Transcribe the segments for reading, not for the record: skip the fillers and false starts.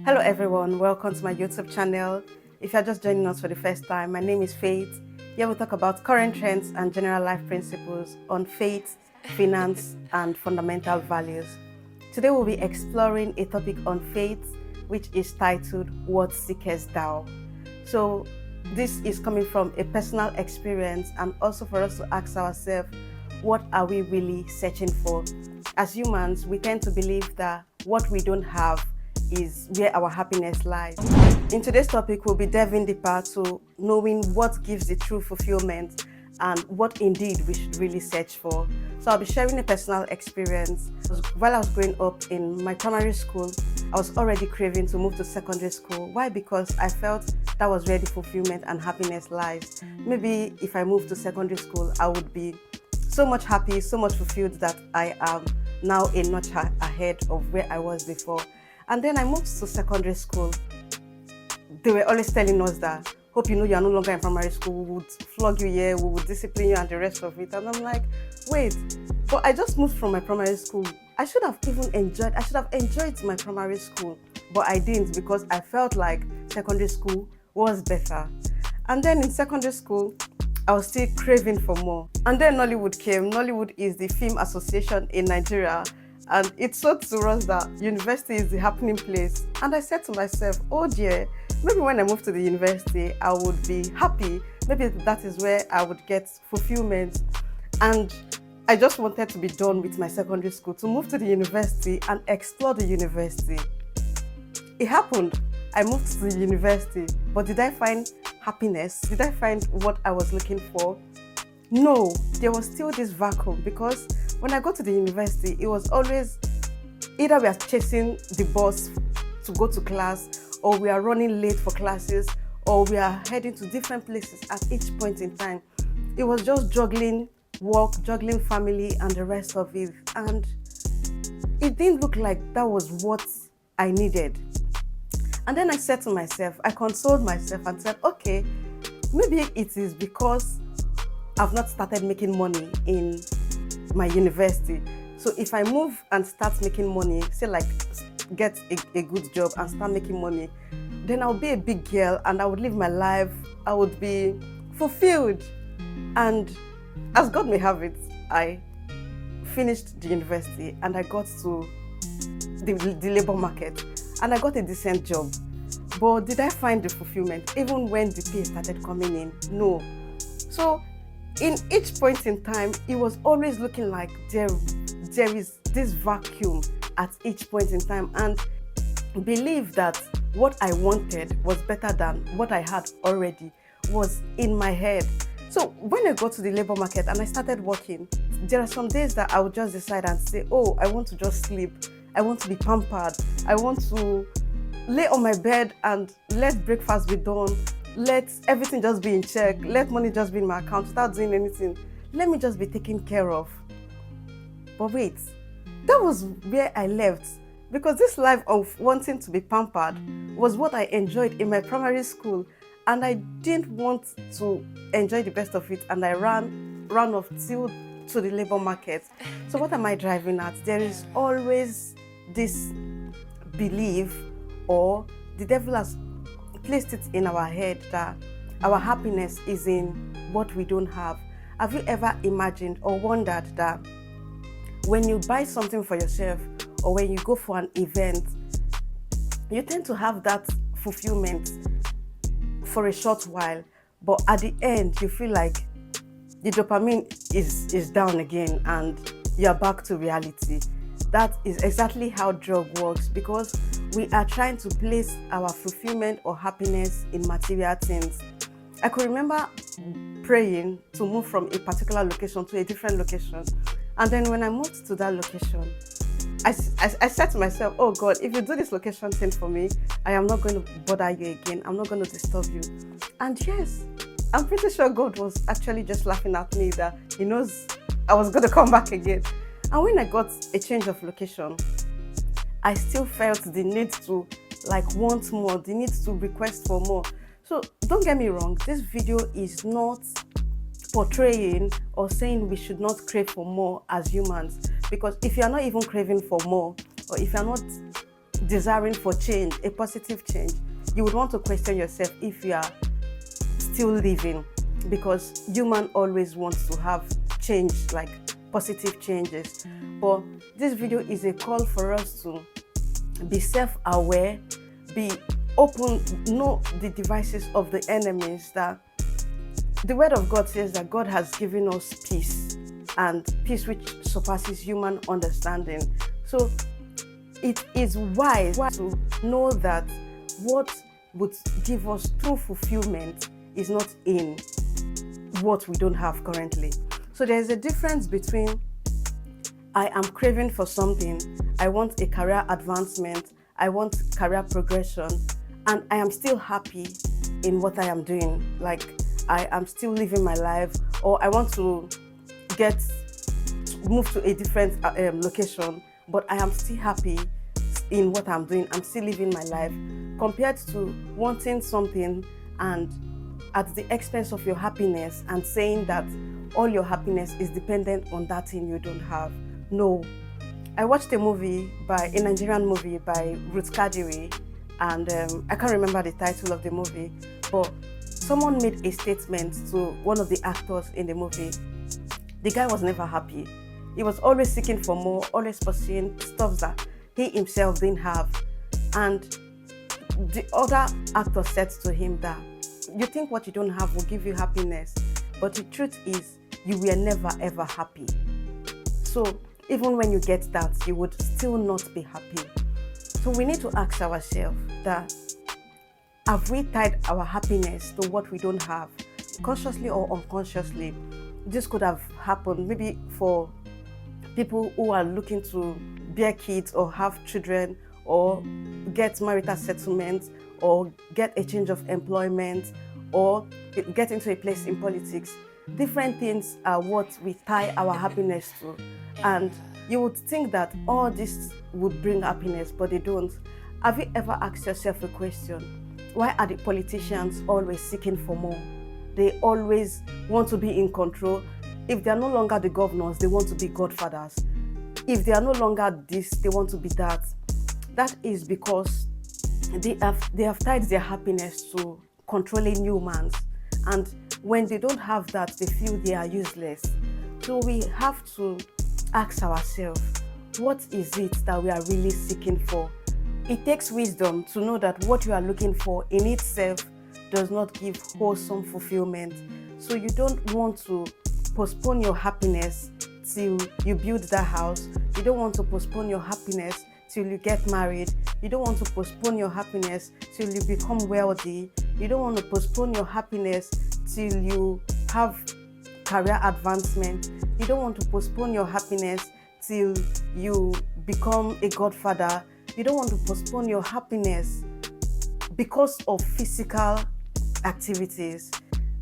Hello everyone, welcome to my YouTube channel. If you're just joining us for the first time, my name is Faith. Here we talk about current trends and general life principles on faith, finance, and fundamental values. Today we'll be exploring a topic on faith, which is titled, What Seekest Thou? So this is coming from a personal experience and also for us to ask ourselves, what are we really searching for? As humans, we tend to believe that what we don't have is where our happiness lies. In today's topic, we'll be delving deeper to knowing what gives the true fulfillment and what indeed we should really search for. So I'll be sharing a personal experience. While I was growing up in my primary school, I was already craving to move to secondary school. Why? Because I felt that was where the fulfillment and happiness lies. Maybe if I moved to secondary school, I would be so much happy, so much fulfilled that I am now a notch ahead of where I was before. And then I moved to secondary school. They were always telling us that, hope you know you're no longer in primary school, we would flog you here, we would discipline you and the rest of it. And I'm like, wait, but I just moved from my primary school. I should have enjoyed my primary school, but I didn't because I felt like secondary school was better. And then in secondary school, I was still craving for more. And then Nollywood came. Nollywood is the film association in Nigeria. And it sold to us that university is the happening place. And I said to myself, oh dear, maybe when I move to the university, I would be happy. Maybe that is where I would get fulfillment. And I just wanted to be done with my secondary school, to move to the university and explore the university. It happened. I moved to the university, but did I find happiness? Did I find what I was looking for? No, there was still this vacuum because when I got to the university, it was always either we are chasing the bus to go to class, or we are running late for classes, or we are heading to different places at each point in time. It was just juggling work, juggling family, and the rest of it. And it didn't look like that was what I needed. And then I said to myself, I consoled myself and said, okay, maybe it is because I've not started making money in my university. So if I move and start making money, say like get a good job and start making money, then I'll be a big girl and I would live my life. I would be fulfilled. And as God may have it, I finished the university and I got to the labor market and I got a decent job. But did I find the fulfillment even when the pay started coming in? No. So in each point in time, it was always looking like there is this vacuum at each point in time, and believe that what I wanted was better than what I had already was in my head. So when I got to the labor market and I started working, there are some days that I would just decide and say, oh, I want to just sleep. I want to be pampered. I want to lay on my bed and let breakfast be done. Let everything just be in check. Let money just be in my account without doing anything. Let me just be taken care of. But wait, that was where I left, because this life of wanting to be pampered was what I enjoyed in my primary school, and I didn't want to enjoy the best of it, and I ran off till to the labor market. So what am I driving at? There is always this belief, or the devil has placed it in our head, that our happiness is in what we don't have. Have you ever imagined or wondered that when you buy something for yourself or when you go for an event, you tend to have that fulfillment for a short while, but at the end you feel like the dopamine is down again and you're back to reality? That is exactly how drug works, because we are trying to place our fulfillment or happiness in material things. I could remember praying to move from a particular location to a different location. And then when I moved to that location, I said to myself, oh God, if you do this location thing for me, I am not going to bother you again. I'm not going to disturb you. And yes, I'm pretty sure God was actually just laughing at me, that He knows I was going to come back again. And when I got a change of location, I still felt the need to want more, the need to request for more. So don't get me wrong, this video is not portraying or saying we should not crave for more as humans, because if you are not even craving for more, or if you are not desiring for change, a positive change, you would want to question yourself if you are still living, because human always wants to have change, like positive changes. But this video is a call for us to be self-aware, be open, know the devices of the enemies. That the word of God says that God has given us peace, and peace which surpasses human understanding. So it is wise to know that what would give us true fulfillment is not in what we don't have currently. So there's a difference between I am craving for something, I want a career advancement, I want career progression, and I am still happy in what I am doing. Like I am still living my life, or I want to move to a different location, but I am still happy in what I'm doing. I'm still living my life, compared to wanting something and at the expense of your happiness and saying that all your happiness is dependent on that thing you don't have. No. I watched a Nigerian movie by Ruth Kadiri, and I can't remember the title of the movie, but someone made a statement to one of the actors in the movie. The guy was never happy. He was always seeking for more, always pursuing stuff that he himself didn't have. And the other actor said to him that you think what you don't have will give you happiness, but the truth is you were never ever happy. So even when you get that, you would still not be happy. So we need to ask ourselves that, have we tied our happiness to what we don't have, consciously or unconsciously? This could have happened maybe for people who are looking to bear kids or have children, or get marital settlement, or get a change of employment, or get into a place in politics. Different things are what we tie our happiness to. And you would think that all this would bring happiness, but they don't. Have you ever asked yourself a question? Why are the politicians always seeking for more? They always want to be in control. If they are no longer the governors, they want to be godfathers. If they are no longer this, they want to be that. That is because they have tied their happiness to controlling humans. And when they don't have that, they feel they are useless. So we have to ask ourselves, what is it that we are really seeking for? It takes wisdom to know that what you are looking for in itself does not give wholesome fulfillment. So you don't want to postpone your happiness till you build that house. You don't want to postpone your happiness till you get married. You don't want to postpone your happiness till you become wealthy. You don't want to postpone your happiness till you have career advancement. You don't want to postpone your happiness till you become a godfather. You don't want to postpone your happiness because of physical activities.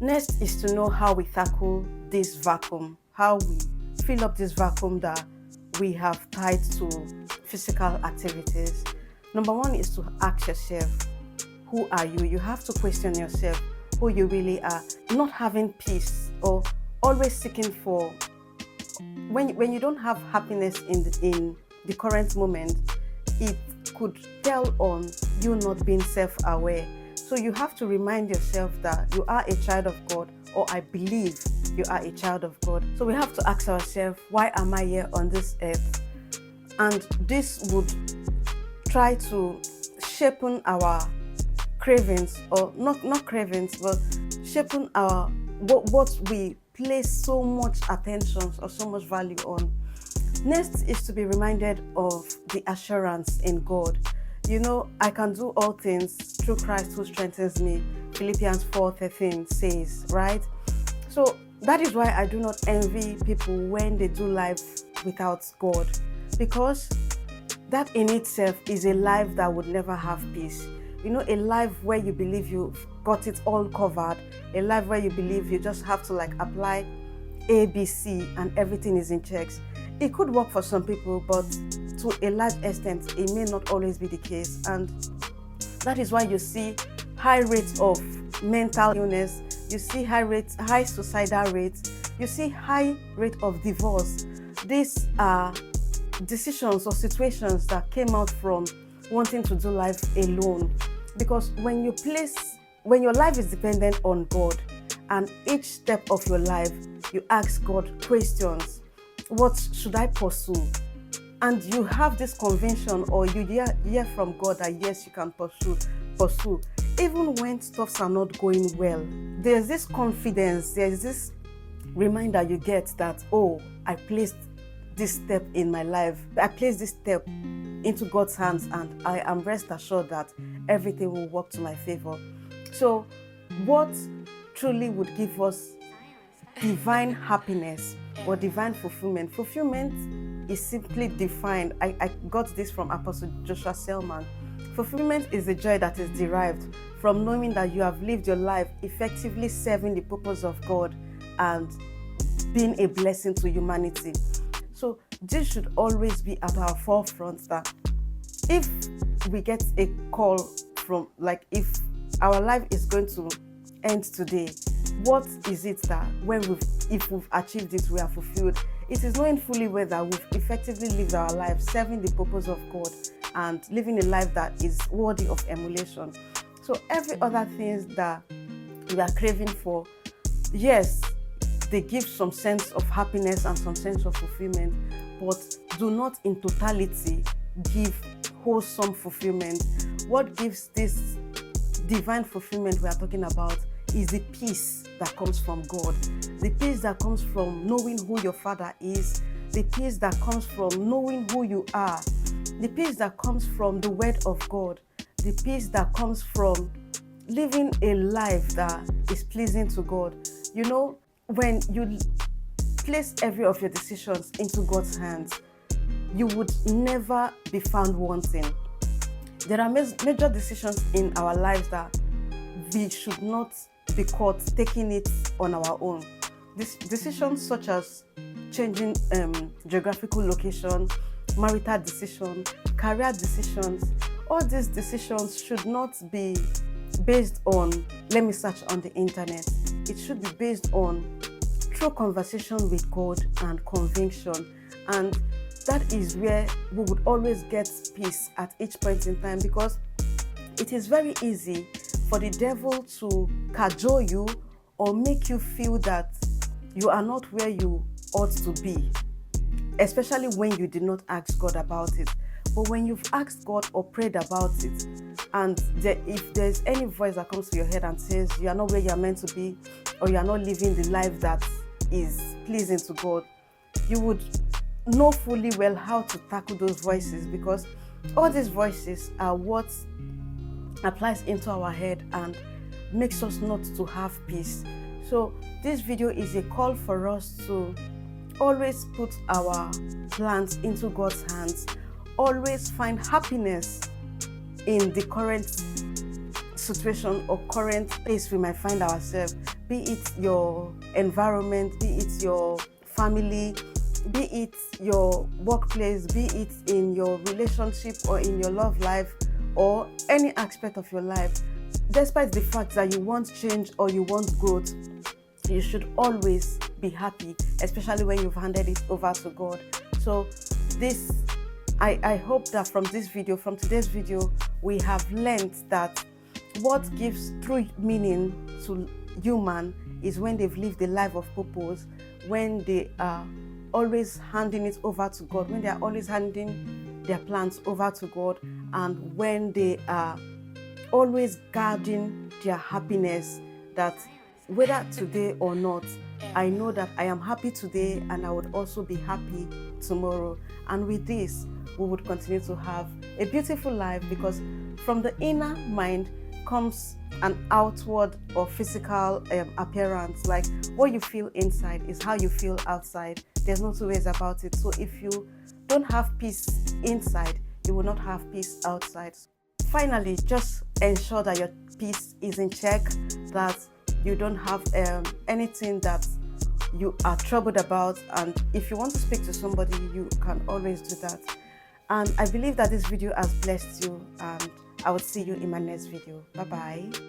Next is to know how we tackle this vacuum, how we fill up this vacuum that we have tied to physical activities. Number one is to ask yourself, who are you? You have to question yourself who you really are. Not having peace or always seeking for, when you don't have happiness in the current moment, it could tell on you not being self-aware. So you have to remind yourself that you are a child of God, or I believe you are a child of God. So we have to ask ourselves, why am I here on this earth? And this would try to sharpen our cravings, or not cravings, but sharpen our what we place so much attention or so much value on. Next is to be reminded of the assurance in God. You know, I can do all things through Christ who strengthens me. Philippians 4:13 says, right? So that is why I do not envy people when they do life without God, because that in itself is a life that would never have peace. You know, a life where you believe you've got it all covered, a life where you believe you just have to apply A, B, C and everything is in checks. It could work for some people, but to a large extent, it may not always be the case. And that is why you see high rates of mental illness, you see high suicidal rates, you see high rate of divorce. These are decisions or situations that came out from wanting to do life alone. Because when your life is dependent on God, and each step of your life you ask God questions, what should I pursue? And you have this conviction, or you hear from God that yes, you can pursue even when stuffs are not going well. There's this confidence, there's this reminder you get that, oh, I placed this step in my life, I placed this step into God's hands, and I am rest assured that everything will work to my favor. So what truly would give us divine happiness or divine fulfillment? Fulfillment is simply defined. I got this from Apostle Joshua Selman. Fulfillment is the joy that is derived from knowing that you have lived your life effectively serving the purpose of God and being a blessing to humanity. So this should always be at our forefront, that if we get a call from, like, if our life is going to end today, what is it that if we've achieved it, we are fulfilled? It is knowing fully well that we've effectively lived our life serving the purpose of God and living a life that is worthy of emulation. So every other things that we are craving for, yes, they give some sense of happiness and some sense of fulfillment, but do not in totality give wholesome fulfillment. What gives this divine fulfillment we are talking about is the peace that comes from God, the peace that comes from knowing who your Father is, the peace that comes from knowing who you are, the peace that comes from the Word of God, the peace that comes from living a life that is pleasing to God. You know, when you place every of your decisions into God's hands, you would never be found wanting. There are major decisions in our lives that we should not be caught taking it on our own. These decisions such as changing geographical location, marital decisions, career decisions, all these decisions should not be based on, let me search on the internet. It should be based on true conversation with God and conviction. And that is where we would always get peace at each point in time, because it is very easy for the devil to cajole you or make you feel that you are not where you ought to be, especially when you did not ask God about it. But when you've asked God or prayed about it, and if there's any voice that comes to your head and says you are not where you are meant to be, or you are not living the life that is pleasing to God, you would know fully well how to tackle those voices, because all these voices are what applies into our head and makes us not to have peace. So this video is a call for us to always put our plans into God's hands, always find happiness in the current situation or current place we might find ourselves, be it your environment, be it your family, be it your workplace, be it in your relationship or in your love life or any aspect of your life. Despite the fact that you want change or you want growth, you should always be happy, especially when you've handed it over to God. So I hope that from today's video, we have learned that what gives true meaning to human is when they've lived a life of purpose, when they are always handing it over to God, when they are always handing their plans over to God, and when they are always guarding their happiness, that whether today or not, I know that I am happy today and I would also be happy tomorrow. And with this, we would continue to have a beautiful life, because from the inner mind comes an outward or physical appearance. Like what you feel inside is how you feel outside. There's no two ways about it. So if you don't have peace inside, you will not have peace outside. Finally, just ensure that your peace is in check, that you don't have anything that you are troubled about. And if you want to speak to somebody, you can always do that. And I believe that this video has blessed you, and I will see you in my next video. Bye bye.